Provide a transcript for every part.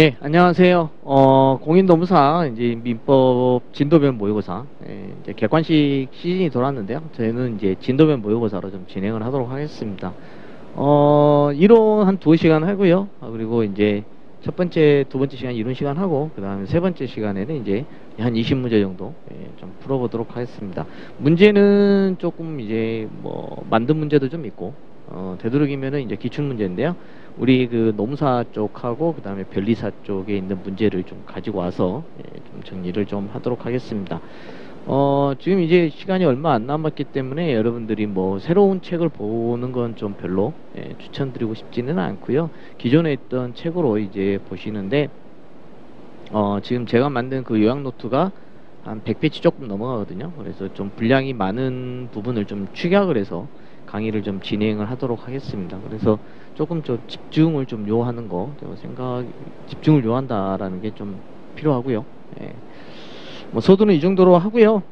예, 안녕하세요. 공인노무사 이제 민법 진도변 모의고사 이제 객관식 시즌이 돌았는데요. 저희는 이제 진도변 모의고사로 좀 진행을 하도록 하겠습니다. 이론 한 2시간 하고요. 그리고 이제 첫 번째, 두 번째 시간 이론 시간 하고 그 다음에 세 번째 시간에는 이제 한 20문제 정도 좀 풀어보도록 하겠습니다. 문제는 조금 이제 뭐 만든 문제도 좀 있고 되도록이면은 이제 기출 문제인데요. 우리 그 노무사 쪽하고 그 다음에 변리사 쪽에 있는 문제를 좀 가지고 와서 좀 정리를 좀 하도록 하겠습니다. 지금 이제 시간이 얼마 안 남았기 때문에 여러분들이 뭐 새로운 책을 보는 건 좀 별로 추천드리고 싶지는 않고요. 기존에 있던 책으로 이제 보시는데 지금 제가 만든 그 요약 노트가 한 100페이지 조금 넘어가거든요. 그래서 좀 분량이 많은 부분을 좀 축약을 해서 강의를 좀 진행을 하도록 하겠습니다. 그래서 조금 좀 집중을 좀 요하는 거, 집중을 요한다라는 게 좀 필요하고요. 뭐 서두는 이 정도로 하고요.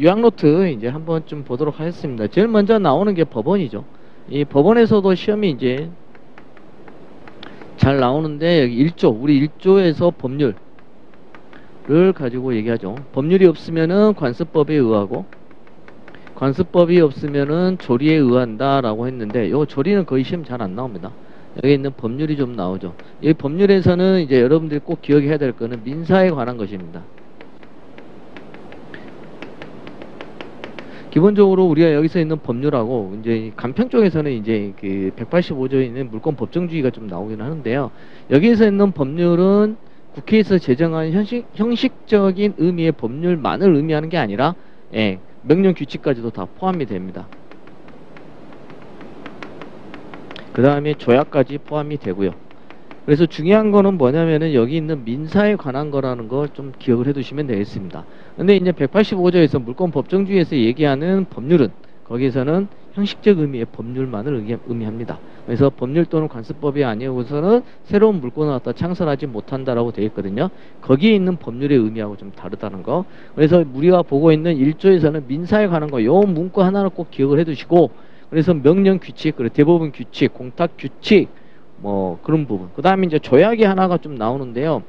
요약노트 이제 한번 좀 보도록 하겠습니다. 제일 먼저 나오는 게 법원이죠. 이 법원에서도 시험이 이제 잘 나오는데 여기 1조, 우리 1조에서 법률을 가지고 얘기하죠. 법률이 없으면은 관습법에 의하고 관습법이 없으면은 조리에 의한다 라고 했는데 요 조리는 거의 시험 잘 안 나옵니다. 여기 있는 법률이 좀 나오죠. 이 법률에서는 이제 여러분들이 꼭 기억해야 될 거는 민사에 관한 것입니다. 기본적으로 우리가 여기서 있는 법률하고 이제 간평 쪽에서는 이제 그 185조에 있는 물권 법정주의가 좀 나오긴 하는데요. 여기에서 있는 법률은 국회에서 제정한 형식적인 의미의 법률만을 의미하는 게 아니라 명령 규칙까지도 다 포함이 됩니다. 그 다음에 조약까지 포함이 되고요. 그래서 중요한 거는 뭐냐면은 여기 있는 민사에 관한 거라는 걸 좀 기억을 해 두시면 되겠습니다. 근데 이제 185조에서 물권 법정주의에서 얘기하는 법률은 거기에서는 형식적 의미의 법률만을 의미합니다. 그래서 법률 또는 관습법이 아니고서는 새로운 물권을 갖다 창설하지 못한다라고 되어 있거든요. 거기에 있는 법률의 의미하고 좀 다르다는 거. 그래서 우리가 보고 있는 1조에서는 민사에 관한 거, 요 문구 하나를 꼭 기억을 해 두시고, 그래서 명령 규칙, 그리고 대법원 규칙, 공탁 규칙, 뭐 그런 부분. 그 다음에 이제 조약이 하나가 좀 나오는데요.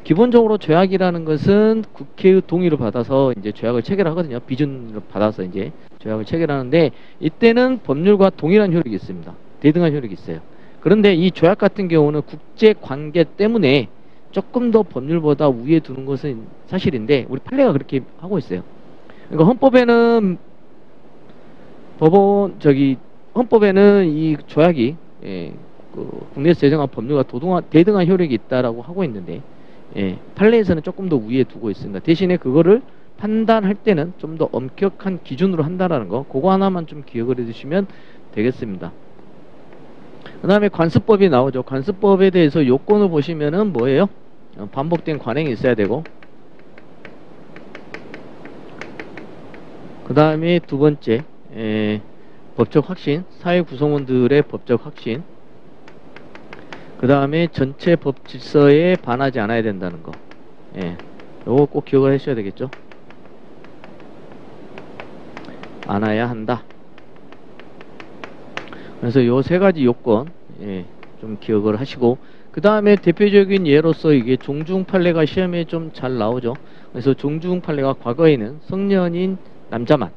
기본적으로 조약이라는 것은 국회의 동의를 받아서 이제 조약을 체결하거든요. 비준을 받아서 이제 조약을 체결하는데 이때는 법률과 동일한 효력이 있습니다. 대등한 효력이 있어요. 그런데 이 조약 같은 경우는 국제 관계 때문에 조금 더 법률보다 위에 두는 것은 사실인데 우리 판례가 그렇게 하고 있어요. 그러니까 헌법에는 이 조약이 국내에서 제정한 법률과 대등한 효력이 있다라고 하고 있는데 판례에서는 조금 더 위에 두고 있습니다. 대신에 그거를 판단할 때는 좀 더 엄격한 기준으로 한다라는 거, 그거 하나만 좀 기억을 해두시면 되겠습니다. 그 다음에 관습법이 나오죠. 관습법에 대해서 요건을 보시면은 뭐예요? 반복된 관행이 있어야 되고, 그 다음에 두 번째 법적 확신, 사회 구성원들의 법적 확신, 그 다음에 전체 법 질서에 반하지 않아야 된다는 거. 요거 꼭 기억을 하셔야 되겠죠. 않아야 한다. 그래서 요 세 가지 요건 좀 기억을 하시고, 그 다음에 대표적인 예로서 이게 종중 판례가 시험에 좀 잘 나오죠. 그래서 종중 판례가 과거에는 성년인 남자만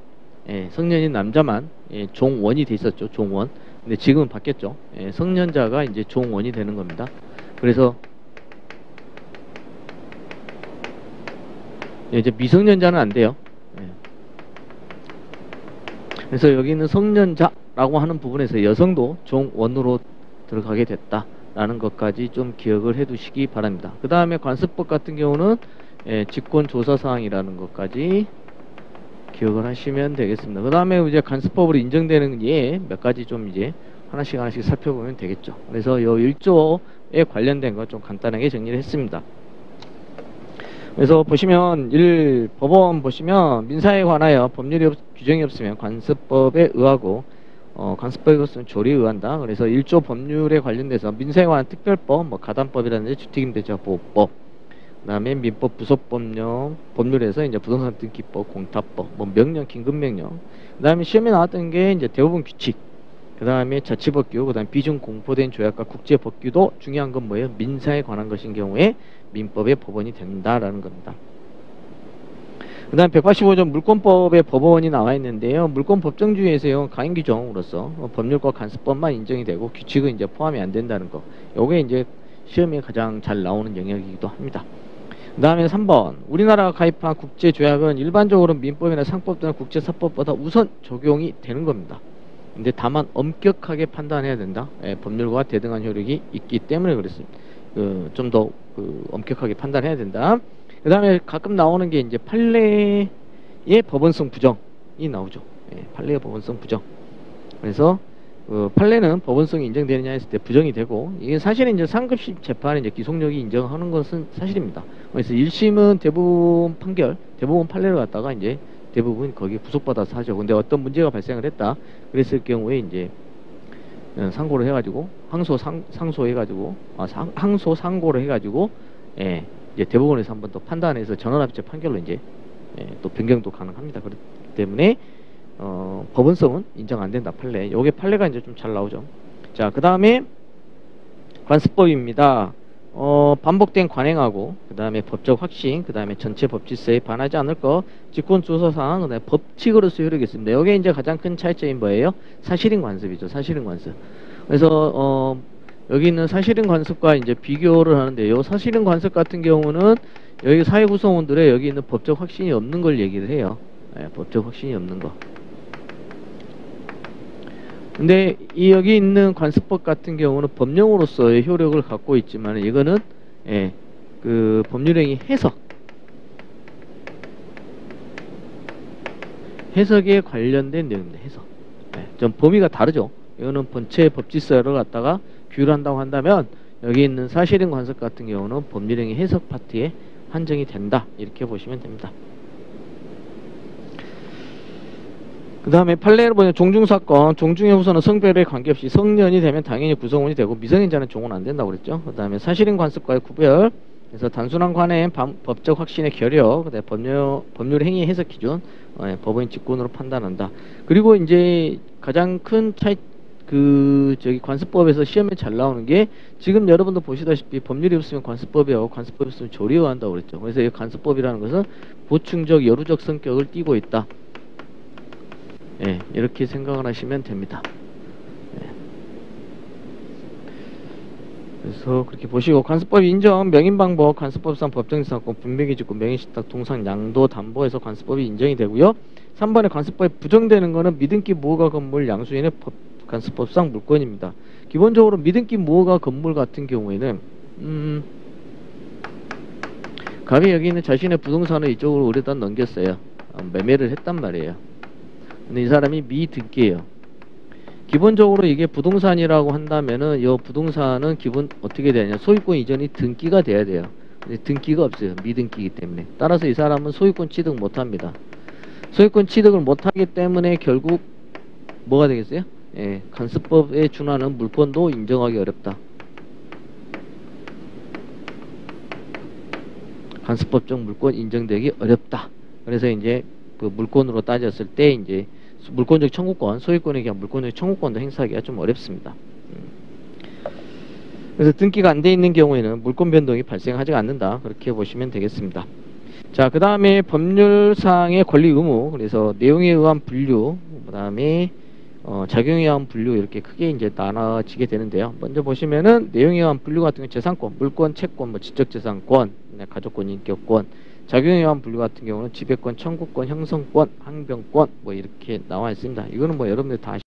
종원이 돼 있었죠. 종원. 근데 지금은 바뀌었죠. 성년자가 이제 종원이 되는 겁니다. 그래서 이제 미성년자는 안 돼요. 그래서 여기는 성년자라고 하는 부분에서 여성도 종원으로 들어가게 됐다라는 것까지 좀 기억을 해 두시기 바랍니다. 그 다음에 관습법 같은 경우는 직권조사사항이라는 것까지 기억을 하시면 되겠습니다. 그 다음에 이제 관습법으로 인정되는 예 몇 가지 좀 이제 하나씩 살펴보면 되겠죠. 그래서 요 1조에 관련된 거 좀 간단하게 정리를 했습니다. 그래서 보시면 법원 보시면 민사에 관하여 법률이 규정이 없으면 관습법에 의하고 관습법에 없으면 조리에 의한다. 그래서 1조 법률에 관련돼서 민사에 관한 특별법, 뭐 가담법이라든지 주택임대차보호법, 그 다음에 민법 부속법령, 법률에서 이제 부동산 등기법, 공탁법, 뭐 명령, 긴급명령, 그 다음에 시험에 나왔던 게 이제 대법원 규칙, 그 다음에 자치법규, 그 다음에 비준 공포된 조약과 국제법규도 중요한 건 뭐예요? 민사에 관한 것인 경우에 민법의 법원이 된다라는 겁니다. 그 다음 185조 물권법의 법원이 나와 있는데요. 물권 법정주의에서요, 강행 규정으로서 법률과 간수법만 인정이 되고 규칙은 이제 포함이 안 된다는 거. 요게 이제 시험에 가장 잘 나오는 영역이기도 합니다. 그 다음에 3번. 우리나라가 가입한 국제조약은 일반적으로 민법이나 상법 또는 국제사법보다 우선 적용이 되는 겁니다. 근데 다만 엄격하게 판단해야 된다. 예, 법률과 대등한 효력이 있기 때문에 그렇습니다. 좀 더 엄격하게 판단해야 된다. 그 다음에 가끔 나오는 게 이제 판례의 법원성 부정이 나오죠. 예, 판례의 법원성 부정. 그래서 판례는 법원성이 인정되느냐 했을 때 부정이 되고, 이게 사실은 이제 상급심 재판에 이제 기속력이 인정하는 것은 사실입니다. 그래서 1심은 대부분 판결, 대부분 판례를 갖다가 이제 대부분 거기에 부속받아서 하죠. 근데 어떤 문제가 발생을 했다 그랬을 경우에 이제 상고를 해가지고 항소 상고를 해가지고 예, 이제 대법원에서 한번 더 판단해서 전원합의체 판결로 이제 또 변경도 가능합니다. 그렇기 때문에 법원성은 인정 안 된다. 판례. 요게 판례가 이제 좀 잘 나오죠. 자, 그 다음에 관습법입니다. 반복된 관행하고, 그 다음에 법적 확신, 그 다음에 전체 법질서에 반하지 않을 것, 직권 주소사항, 그 다음에 법칙으로서 효력이 있습니다. 요게 이제 가장 큰 차이점이 뭐예요? 사실인 관습이죠. 사실인 관습. 그래서 여기 있는 사실인 관습과 이제 비교를 하는데요. 사실인 관습 같은 경우는 여기 사회 구성원들의 여기 있는 법적 확신이 없는 걸 얘기를 해요. 네, 법적 확신이 없는 거. 근데 이 여기 있는 관습법 같은 경우는 법령으로서의 효력을 갖고 있지만 이거는 그 법률행위 해석에 관련된 내용입니다. 해석. 좀 범위가 다르죠. 이거는 본체 법질서를 갖다가 규율 한다고 한다면 여기 있는 사실인 관습 같은 경우는 법률행위 해석 파트에 한정이 된다. 이렇게 보시면 됩니다. 그 다음에 판례를 보면 종중사건, 종중의 후손은 성별에 관계없이 성년이 되면 당연히 구성원이 되고 미성년자는 종은 안 된다고 그랬죠. 그 다음에 사실인 관습과의 구별, 그래서 단순한 관행, 법적 확신의 결여, 그 다음에 법률 행위 해석 기준, 법원이 직권으로 판단한다. 그리고 이제 가장 큰 차이, 관습법에서 시험에 잘 나오는 게 지금 여러분도 보시다시피 법률이 없으면 관습법이 하고 관습법이 없으면 조리가 한다고 그랬죠. 그래서 이 관습법이라는 것은 보충적, 여루적 성격을 띠고 있다. 예, 이렇게 생각을 하시면 됩니다. 예. 그래서 그렇게 보시고 관습법 인정, 명인방법, 관습법상 법정지상권, 분명히짓고 명예신탁, 동상, 양도, 담보에서 관습법이 인정이 되고요. 3번에 관습법이 부정되는 것은 믿음기 무허가 건물 양수인의 관습법상 물권입니다. 기본적으로 믿음기 무허가 건물 같은 경우에는 갑이 여기 있는 자신의 부동산을 이쪽으로 우리다 넘겼어요. 매매를 했단 말이에요. 근데 이 사람이 미등기예요. 기본적으로 이게 부동산이라고 한다면은 이 부동산은 기본 어떻게 되냐? 소유권 이전이 등기가 돼야 돼요. 근데 등기가 없어요. 미등기이기 때문에. 따라서 이 사람은 소유권 취득 못합니다. 소유권 취득을 못하기 때문에 결국 뭐가 되겠어요? 예, 관습법에 준하는 물권도 인정하기 어렵다. 관습법적 물권 인정되기 어렵다. 그래서 이제 그 물권으로 따졌을 때 이제 물권적 청구권, 소유권에 대한 물권적 청구권도 행사하기가 좀 어렵습니다. 그래서 등기가 안 돼 있는 경우에는 물권 변동이 발생하지 않는다. 그렇게 보시면 되겠습니다. 자, 그 다음에 법률상의 권리 의무, 그래서 내용에 의한 분류, 그 다음에 작용에 의한 분류 이렇게 크게 이제 나눠지게 되는데요. 먼저 보시면은 내용에 의한 분류 같은 경우 재산권, 물권, 채권, 뭐 지적재산권, 가족권, 인격권, 작용에 의한 분류 같은 경우는 지배권, 청구권, 형성권, 항변권 뭐 이렇게 나와 있습니다. 이거는 뭐 여러분들 다